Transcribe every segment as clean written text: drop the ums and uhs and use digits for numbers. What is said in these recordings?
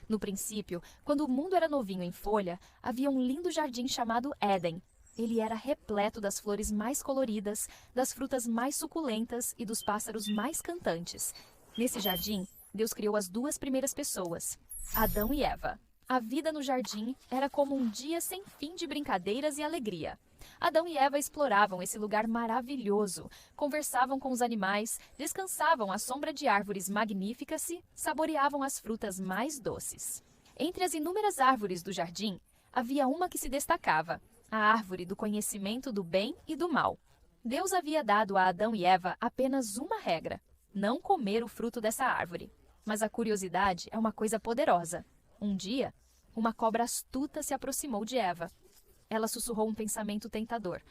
No princípio, quando o mundo era novinho em folha, havia um lindo jardim chamado Éden. Ele era repleto das flores mais coloridas, das frutas mais suculentas e dos pássaros mais cantantes. Nesse jardim, Deus criou as duas primeiras pessoas, Adão e Eva. A vida no jardim era como um dia sem fim de brincadeiras e alegria. Adão e Eva exploravam esse lugar maravilhoso, conversavam com os animais, descansavam à sombra de árvores magníficas e saboreavam as frutas mais doces. Entre as inúmeras árvores do jardim, havia uma que se destacava, a árvore do conhecimento do bem e do mal. Deus havia dado a Adão e Eva apenas uma regra: não comer o fruto dessa árvore. Mas a curiosidade é uma coisa poderosa. Um dia, uma cobra astuta se aproximou de Eva. Ela sussurrou um pensamento tentador: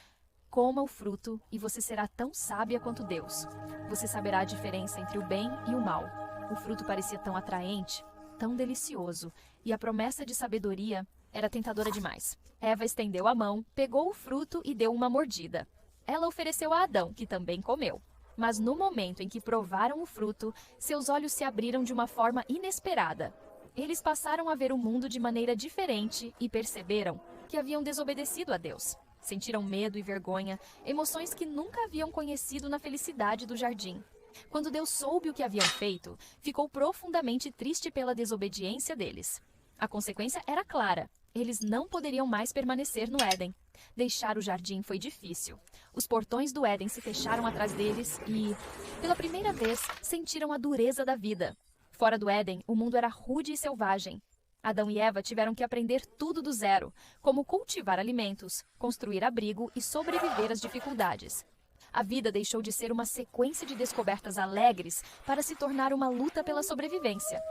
coma o fruto e você será tão sábia quanto Deus. Você saberá a diferença entre o bem e o mal. O fruto parecia tão atraente, tão delicioso, e a promessa de sabedoria era tentadora demais. Eva estendeu a mão, pegou o fruto e deu uma mordida. Ela ofereceu a Adão, que também comeu. Mas no momento em que provaram o fruto, seus olhos se abriram de uma forma inesperada. Eles passaram a ver o mundo de maneira diferente e perceberam que haviam desobedecido a Deus. Sentiram medo e vergonha, emoções que nunca haviam conhecido na felicidade do jardim. Quando Deus soube o que haviam feito, ficou profundamente triste pela desobediência deles. A consequência era clara: eles não poderiam mais permanecer no Éden. Deixar o jardim foi difícil. Os portões do Éden se fecharam atrás deles e, pela primeira vez, sentiram a dureza da vida. Fora do Éden, o mundo era rude e selvagem. Adão e Eva tiveram que aprender tudo do zero, como cultivar alimentos, construir abrigo e sobreviver às dificuldades. A vida deixou de ser uma sequência de descobertas alegres para se tornar uma luta pela sobrevivência.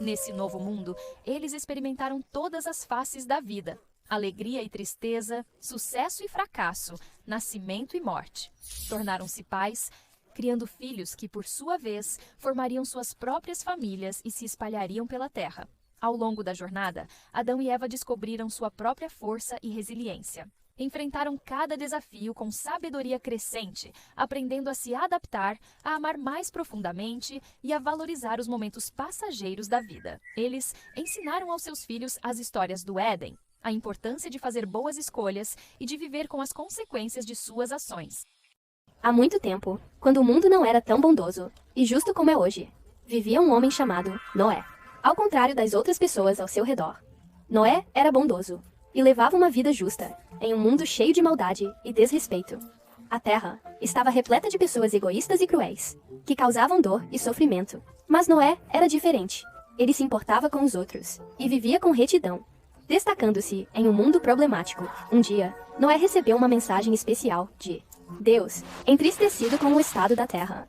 Nesse novo mundo, eles experimentaram todas as faces da vida: alegria e tristeza, sucesso e fracasso, nascimento e morte. Tornaram-se pais, criando filhos que, por sua vez, formariam suas próprias famílias e se espalhariam pela terra. Ao longo da jornada, Adão e Eva descobriram sua própria força e resiliência. Enfrentaram cada desafio com sabedoria crescente, aprendendo a se adaptar, a amar mais profundamente e a valorizar os momentos passageiros da vida. Eles ensinaram aos seus filhos as histórias do Éden, a importância de fazer boas escolhas e de viver com as consequências de suas ações. Há muito tempo, quando o mundo não era tão bondoso e justo como é hoje, vivia um homem chamado Noé. Ao contrário das outras pessoas ao seu redor, Noé era bondoso e levava uma vida justa, em um mundo cheio de maldade e desrespeito. A terra estava repleta de pessoas egoístas e cruéis, que causavam dor e sofrimento. Mas Noé era diferente. Ele se importava com os outros e vivia com retidão, destacando-se em um mundo problemático. Um dia, Noé recebeu uma mensagem especial de Deus, entristecido com o estado da terra.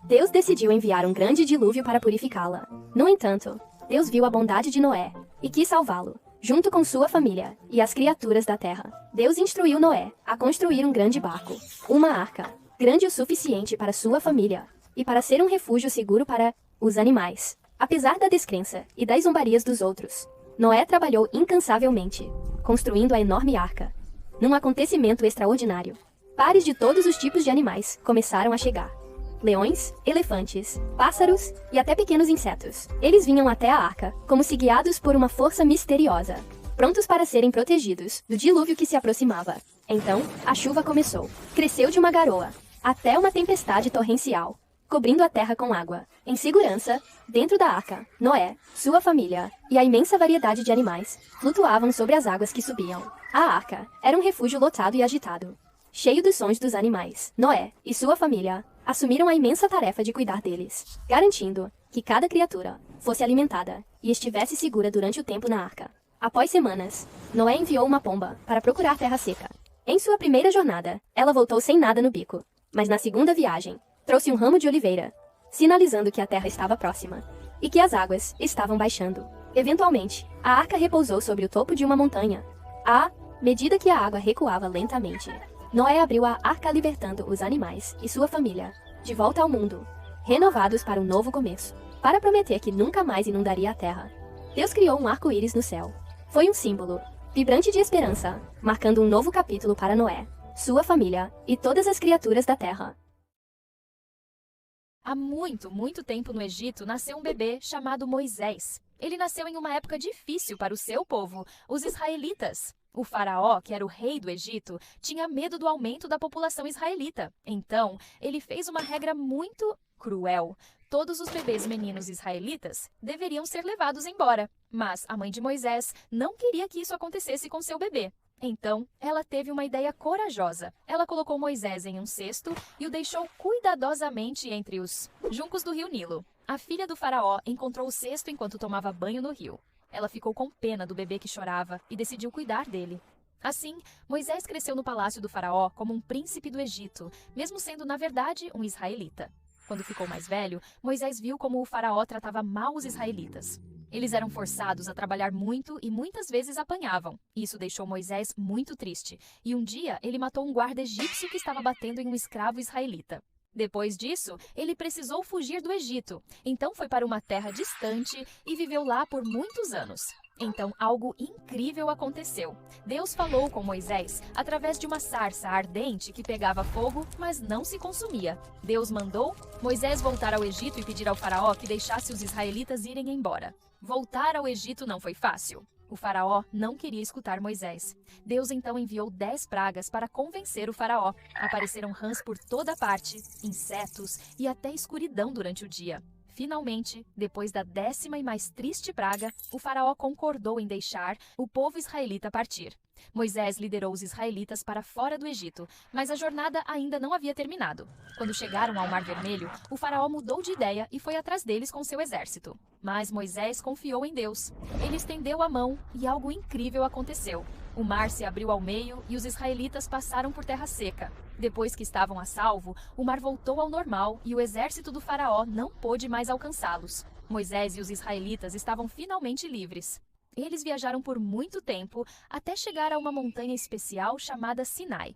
Deus decidiu enviar um grande dilúvio para purificá-la. No entanto, Deus viu a bondade de Noé e quis salvá-lo, junto com sua família e as criaturas da terra. Deus instruiu Noé a construir um grande barco, uma arca, grande o suficiente para sua família e para ser um refúgio seguro para os animais. Apesar da descrença e das zombarias dos outros, Noé trabalhou incansavelmente, construindo a enorme arca. Num acontecimento extraordinário, pares de todos os tipos de animais começaram a chegar. Leões, elefantes, pássaros e até pequenos insetos. Eles vinham até a arca, como se guiados por uma força misteriosa, prontos para serem protegidos do dilúvio que se aproximava. Então, a chuva começou. Cresceu de uma garoa até uma tempestade torrencial, cobrindo a terra com água. Em segurança, dentro da arca, Noé, sua família e a imensa variedade de animais flutuavam sobre as águas que subiam. A arca era um refúgio lotado e agitado, cheio dos sons dos animais. Noé e sua família assumiram a imensa tarefa de cuidar deles, garantindo que cada criatura fosse alimentada e estivesse segura durante o tempo na arca. Após semanas, Noé enviou uma pomba para procurar terra seca. Em sua primeira jornada, ela voltou sem nada no bico, mas na segunda viagem, trouxe um ramo de oliveira, sinalizando que a terra estava próxima e que as águas estavam baixando. Eventualmente, a arca repousou sobre o topo de uma montanha. À medida que a água recuava lentamente, Noé abriu a arca libertando os animais e sua família de volta ao mundo, renovados para um novo começo, para prometer que nunca mais inundaria a terra. Deus criou um arco-íris no céu. Foi um símbolo vibrante de esperança, marcando um novo capítulo para Noé, sua família e todas as criaturas da terra. Há muito tempo no Egito nasceu um bebê chamado Moisés. Ele nasceu em uma época difícil para o seu povo, os israelitas. O faraó, que era o rei do Egito, tinha medo do aumento da população israelita. Então, ele fez uma regra muito cruel. Todos os bebês meninos israelitas deveriam ser levados embora. Mas a mãe de Moisés não queria que isso acontecesse com seu bebê. Então, ela teve uma ideia corajosa. Ela colocou Moisés em um cesto e o deixou cuidadosamente entre os juncos do rio Nilo. A filha do faraó encontrou o cesto enquanto tomava banho no rio. Ela ficou com pena do bebê que chorava e decidiu cuidar dele. Assim, Moisés cresceu no palácio do faraó como um príncipe do Egito, mesmo sendo, na verdade, um israelita. Quando ficou mais velho, Moisés viu como o faraó tratava mal os israelitas. Eles eram forçados a trabalhar muito e muitas vezes apanhavam. Isso deixou Moisés muito triste, e um dia ele matou um guarda egípcio que estava batendo em um escravo israelita. Depois disso, ele precisou fugir do Egito. Então foi para uma terra distante e viveu lá por muitos anos. Então algo incrível aconteceu. Deus falou com Moisés através de uma sarça ardente que pegava fogo, mas não se consumia. Deus mandou Moisés voltar ao Egito e pedir ao faraó que deixasse os israelitas irem embora. Voltar ao Egito não foi fácil. O faraó não queria escutar Moisés. Deus então enviou 10 pragas para convencer o faraó. Apareceram rãs por toda parte, insetos e até escuridão durante o dia. Finalmente, depois da 10ª e mais triste praga, o faraó concordou em deixar o povo israelita partir. Moisés liderou os israelitas para fora do Egito, mas a jornada ainda não havia terminado. Quando chegaram ao Mar Vermelho, o faraó mudou de ideia e foi atrás deles com seu exército. Mas Moisés confiou em Deus. Ele estendeu a mão e algo incrível aconteceu. O mar se abriu ao meio e os israelitas passaram por terra seca. Depois que estavam a salvo, o mar voltou ao normal e o exército do faraó não pôde mais alcançá-los. Moisés e os israelitas estavam finalmente livres. Eles viajaram por muito tempo até chegar a uma montanha especial chamada Sinai.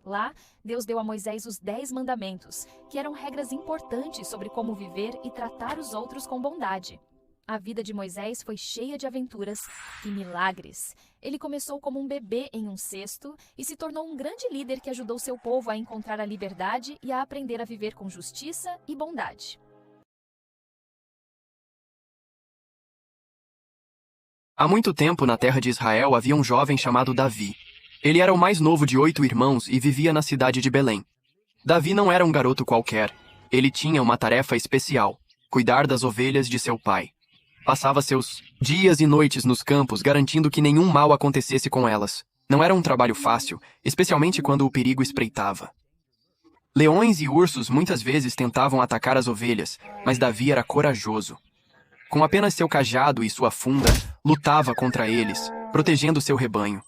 Lá, Deus deu a Moisés os 10 mandamentos, que eram regras importantes sobre como viver e tratar os outros com bondade. A vida de Moisés foi cheia de aventuras e milagres. Ele começou como um bebê em um cesto e se tornou um grande líder que ajudou seu povo a encontrar a liberdade e a aprender a viver com justiça e bondade. Há muito tempo, na terra de Israel, havia um jovem chamado Davi. Ele era o mais novo de 8 irmãos e vivia na cidade de Belém. Davi não era um garoto qualquer. Ele tinha uma tarefa especial: cuidar das ovelhas de seu pai. Passava seus dias e noites nos campos, garantindo que nenhum mal acontecesse com elas. Não era um trabalho fácil, especialmente quando o perigo espreitava. Leões e ursos muitas vezes tentavam atacar as ovelhas, mas Davi era corajoso. Com apenas seu cajado e sua funda, lutava contra eles, protegendo seu rebanho.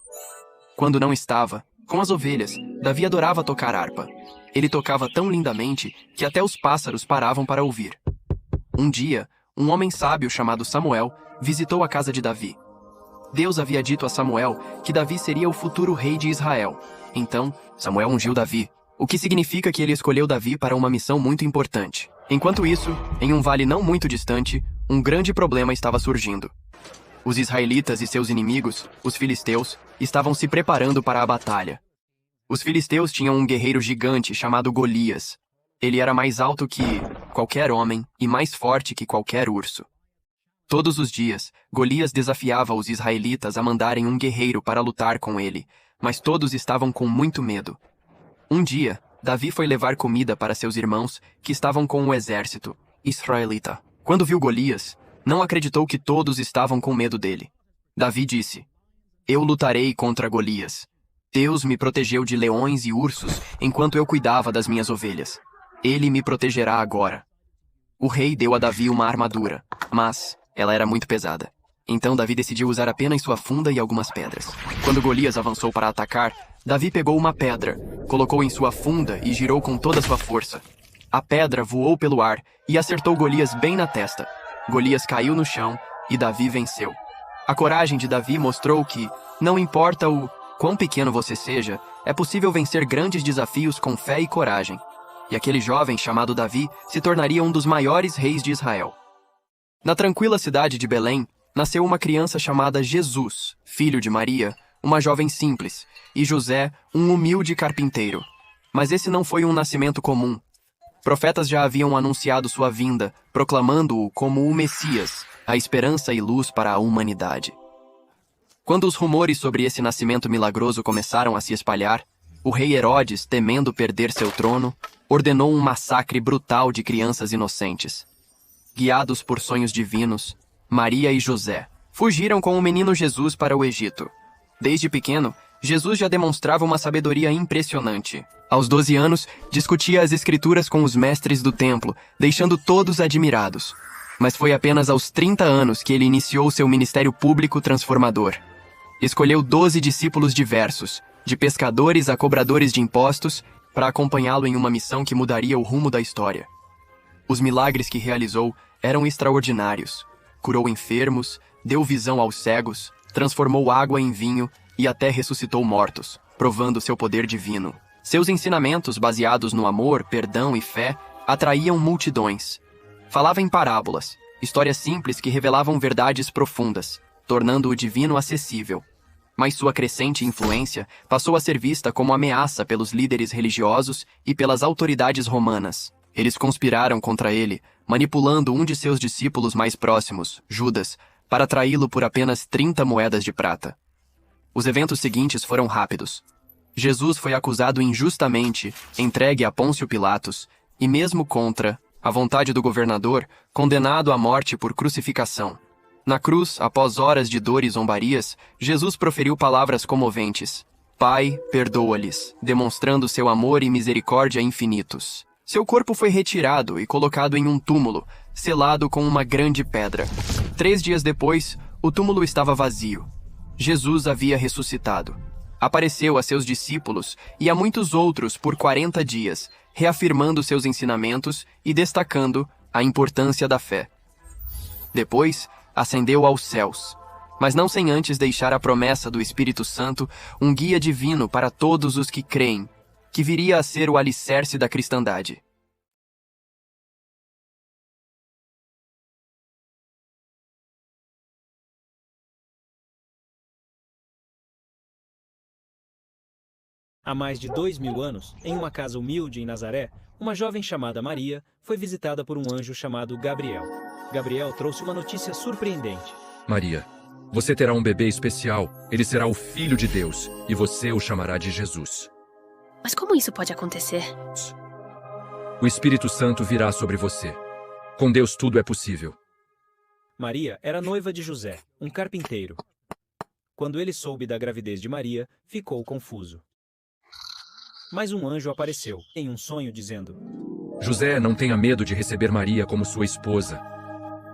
Quando não estava com as ovelhas, Davi adorava tocar harpa. Ele tocava tão lindamente que até os pássaros paravam para ouvir. Um dia, um homem sábio chamado Samuel visitou a casa de Davi. Deus havia dito a Samuel que Davi seria o futuro rei de Israel. Então, Samuel ungiu Davi, o que significa que ele escolheu Davi para uma missão muito importante. Enquanto isso, em um vale não muito distante, um grande problema estava surgindo. Os israelitas e seus inimigos, os filisteus, estavam se preparando para a batalha. Os filisteus tinham um guerreiro gigante chamado Golias. Ele era mais alto que qualquer homem e mais forte que qualquer urso. Todos os dias, Golias desafiava os israelitas a mandarem um guerreiro para lutar com ele, mas todos estavam com muito medo. Um dia, Davi foi levar comida para seus irmãos que estavam com o exército israelita. Quando viu Golias, não acreditou que todos estavam com medo dele. Davi disse: "Eu lutarei contra Golias. Deus me protegeu de leões e ursos enquanto eu cuidava das minhas ovelhas. Ele me protegerá agora." O rei deu a Davi uma armadura, mas ela era muito pesada. Então Davi decidiu usar apenas sua funda e algumas pedras. Quando Golias avançou para atacar, Davi pegou uma pedra, colocou em sua funda e girou com toda sua força. A pedra voou pelo ar e acertou Golias bem na testa. Golias caiu no chão e Davi venceu. A coragem de Davi mostrou que, não importa o quão pequeno você seja, é possível vencer grandes desafios com fé e coragem. E aquele jovem chamado Davi se tornaria um dos maiores reis de Israel. Na tranquila cidade de Belém, nasceu uma criança chamada Jesus, filho de Maria, uma jovem simples, e José, um humilde carpinteiro. Mas esse não foi um nascimento comum. Profetas já haviam anunciado sua vinda, proclamando-o como o Messias, a esperança e luz para a humanidade. Quando os rumores sobre esse nascimento milagroso começaram a se espalhar, o rei Herodes, temendo perder seu trono, ordenou um massacre brutal de crianças inocentes. Guiados por sonhos divinos, Maria e José fugiram com o menino Jesus para o Egito. Desde pequeno, Jesus já demonstrava uma sabedoria impressionante. Aos 12 anos, discutia as escrituras com os mestres do templo, deixando todos admirados. Mas foi apenas aos 30 anos que ele iniciou seu ministério público transformador. Escolheu 12 discípulos diversos, de pescadores a cobradores de impostos, para acompanhá-lo em uma missão que mudaria o rumo da história. Os milagres que realizou eram extraordinários. Curou enfermos, deu visão aos cegos, transformou água em vinho e até ressuscitou mortos, provando seu poder divino. Seus ensinamentos, baseados no amor, perdão e fé, atraíam multidões. Falava em parábolas, histórias simples que revelavam verdades profundas, tornando o divino acessível. Mas sua crescente influência passou a ser vista como ameaça pelos líderes religiosos e pelas autoridades romanas. Eles conspiraram contra ele, manipulando um de seus discípulos mais próximos, Judas, para traí-lo por apenas 30 moedas de prata. Os eventos seguintes foram rápidos. Jesus foi acusado injustamente, entregue a Pôncio Pilatos, e mesmo contra a vontade do governador, condenado à morte por crucificação. Na cruz, após horas de dor e zombarias, Jesus proferiu palavras comoventes. Pai, perdoa-lhes, demonstrando seu amor e misericórdia infinitos. Seu corpo foi retirado e colocado em um túmulo, selado com uma grande pedra. 3 dias depois, o túmulo estava vazio. Jesus havia ressuscitado. Apareceu a seus discípulos e a muitos outros por 40 dias, reafirmando seus ensinamentos e destacando a importância da fé. Depois, ascendeu aos céus, mas não sem antes deixar a promessa do Espírito Santo, um guia divino para todos os que creem, que viria a ser o alicerce da cristandade. Há mais de 2000 anos, em uma casa humilde em Nazaré, uma jovem chamada Maria foi visitada por um anjo chamado Gabriel. Gabriel trouxe uma notícia surpreendente. Maria, você terá um bebê especial. Ele será o Filho de Deus, e você o chamará de Jesus. Mas como isso pode acontecer? O Espírito Santo virá sobre você. Com Deus tudo é possível. Maria era noiva de José, um carpinteiro. Quando ele soube da gravidez de Maria, ficou confuso. Mas um anjo apareceu, em um sonho, dizendo: José, não tenha medo de receber Maria como sua esposa.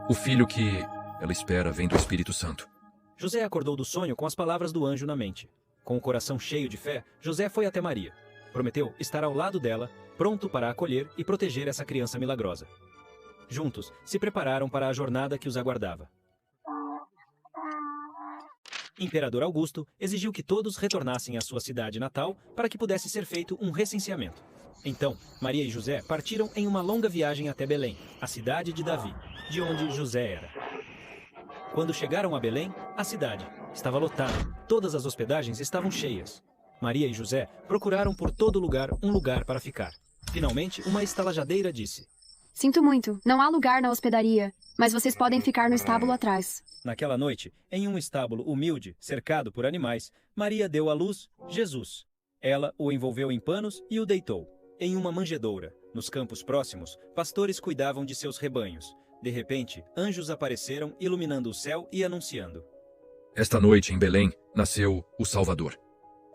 O filho que ela espera vem do Espírito Santo. José acordou do sonho com as palavras do anjo na mente. Com o coração cheio de fé, José foi até Maria. Prometeu estar ao lado dela, pronto para acolher e proteger essa criança milagrosa. Juntos, se prepararam para a jornada que os aguardava. Imperador Augusto exigiu que todos retornassem à sua cidade natal para que pudesse ser feito um recenseamento. Então, Maria e José partiram em uma longa viagem até Belém, a cidade de Davi, de onde José era. Quando chegaram a Belém, a cidade estava lotada, todas as hospedagens estavam cheias. Maria e José procuraram por todo lugar um lugar para ficar. Finalmente, uma estalajadeira disse: Sinto muito, não há lugar na hospedaria, mas vocês podem ficar no estábulo atrás. Naquela noite, em um estábulo humilde, cercado por animais, Maria deu à luz Jesus. Ela o envolveu em panos e o deitou. Em uma manjedoura, nos campos próximos, pastores cuidavam de seus rebanhos. De repente, anjos apareceram, iluminando o céu e anunciando: Esta noite, em Belém, nasceu o Salvador.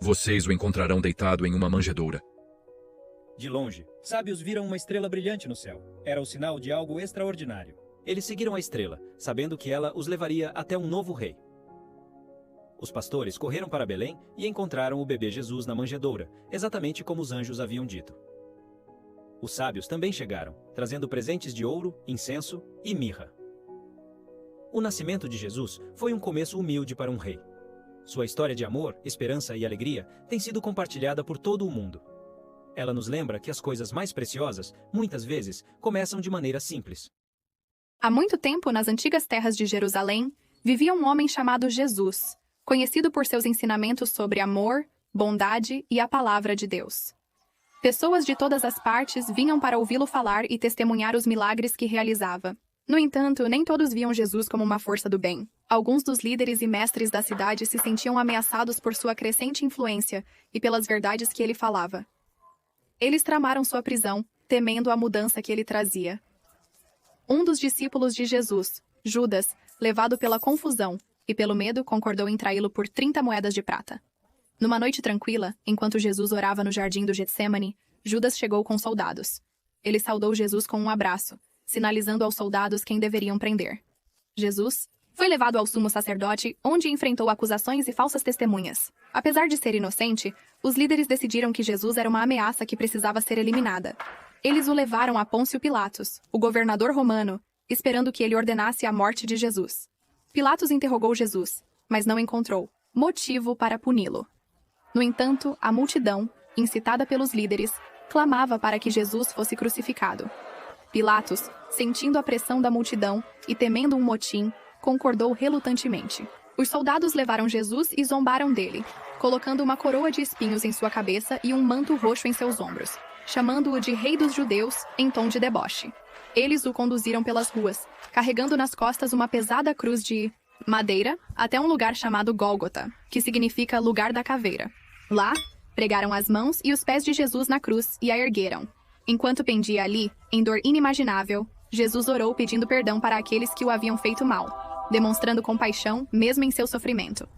Vocês o encontrarão deitado em uma manjedoura. De longe, sábios viram uma estrela brilhante no céu. Era o sinal de algo extraordinário. Eles seguiram a estrela, sabendo que ela os levaria até um novo rei. Os pastores correram para Belém e encontraram o bebê Jesus na manjedoura, exatamente como os anjos haviam dito. Os sábios também chegaram, trazendo presentes de ouro, incenso e mirra. O nascimento de Jesus foi um começo humilde para um rei. Sua história de amor, esperança e alegria tem sido compartilhada por todo o mundo. Ela nos lembra que as coisas mais preciosas, muitas vezes, começam de maneira simples. Há muito tempo, nas antigas terras de Jerusalém, vivia um homem chamado Jesus, conhecido por seus ensinamentos sobre amor, bondade e a palavra de Deus. Pessoas de todas as partes vinham para ouvi-lo falar e testemunhar os milagres que realizava. No entanto, nem todos viam Jesus como uma força do bem. Alguns dos líderes e mestres da cidade se sentiam ameaçados por sua crescente influência e pelas verdades que ele falava. Eles tramaram sua prisão, temendo a mudança que ele trazia. Um dos discípulos de Jesus, Judas, levado pela confusão e pelo medo, concordou em traí-lo por 30 moedas de prata. Numa noite tranquila, enquanto Jesus orava no jardim do Getsêmani, Judas chegou com soldados. Ele saudou Jesus com um abraço, sinalizando aos soldados quem deveriam prender. Jesus foi levado ao sumo sacerdote, onde enfrentou acusações e falsas testemunhas. Apesar de ser inocente, os líderes decidiram que Jesus era uma ameaça que precisava ser eliminada. Eles o levaram a Pôncio Pilatos, o governador romano, esperando que ele ordenasse a morte de Jesus. Pilatos interrogou Jesus, mas não encontrou motivo para puni-lo. No entanto, a multidão, incitada pelos líderes, clamava para que Jesus fosse crucificado. Pilatos, sentindo a pressão da multidão e temendo um motim, concordou relutantemente. Os soldados levaram Jesus e zombaram dele, colocando uma coroa de espinhos em sua cabeça e um manto roxo em seus ombros, chamando-o de Rei dos Judeus em tom de deboche. Eles o conduziram pelas ruas, carregando nas costas uma pesada cruz de madeira até um lugar chamado Gólgota, que significa lugar da caveira. Lá, pregaram as mãos e os pés de Jesus na cruz e a ergueram. Enquanto pendia ali, em dor inimaginável, Jesus orou pedindo perdão para aqueles que o haviam feito mal, demonstrando compaixão mesmo em seu sofrimento.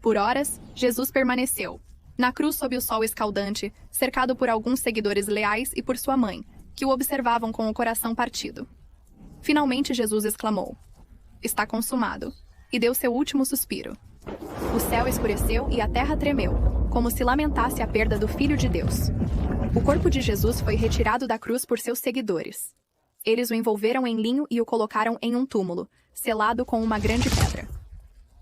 Por horas, Jesus permaneceu, na cruz sob o sol escaldante, cercado por alguns seguidores leais e por sua mãe, que o observavam com o coração partido. Finalmente Jesus exclamou: "Está consumado", e deu seu último suspiro. O céu escureceu e a terra tremeu, como se lamentasse a perda do Filho de Deus. O corpo de Jesus foi retirado da cruz por seus seguidores. Eles o envolveram em linho e o colocaram em um túmulo, selado com uma grande pedra.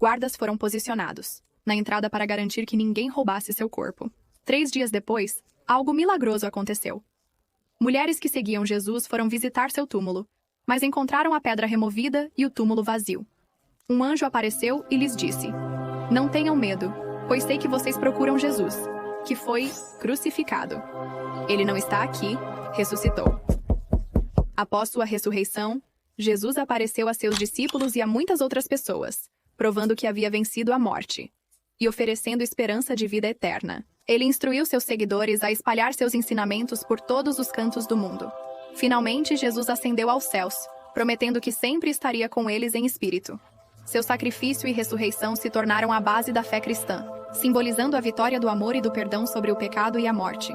Guardas foram posicionados na entrada para garantir que ninguém roubasse seu corpo. 3 dias depois, algo milagroso aconteceu. Mulheres que seguiam Jesus foram visitar seu túmulo, mas encontraram a pedra removida e o túmulo vazio. Um anjo apareceu e lhes disse: "Não tenham medo, pois sei que vocês procuram Jesus, que foi crucificado. Ele não está aqui, ressuscitou." Após sua ressurreição, Jesus apareceu a seus discípulos e a muitas outras pessoas, provando que havia vencido a morte e oferecendo esperança de vida eterna. Ele instruiu seus seguidores a espalhar seus ensinamentos por todos os cantos do mundo. Finalmente, Jesus ascendeu aos céus, prometendo que sempre estaria com eles em espírito. Seu sacrifício e ressurreição se tornaram a base da fé cristã, simbolizando a vitória do amor e do perdão sobre o pecado e a morte.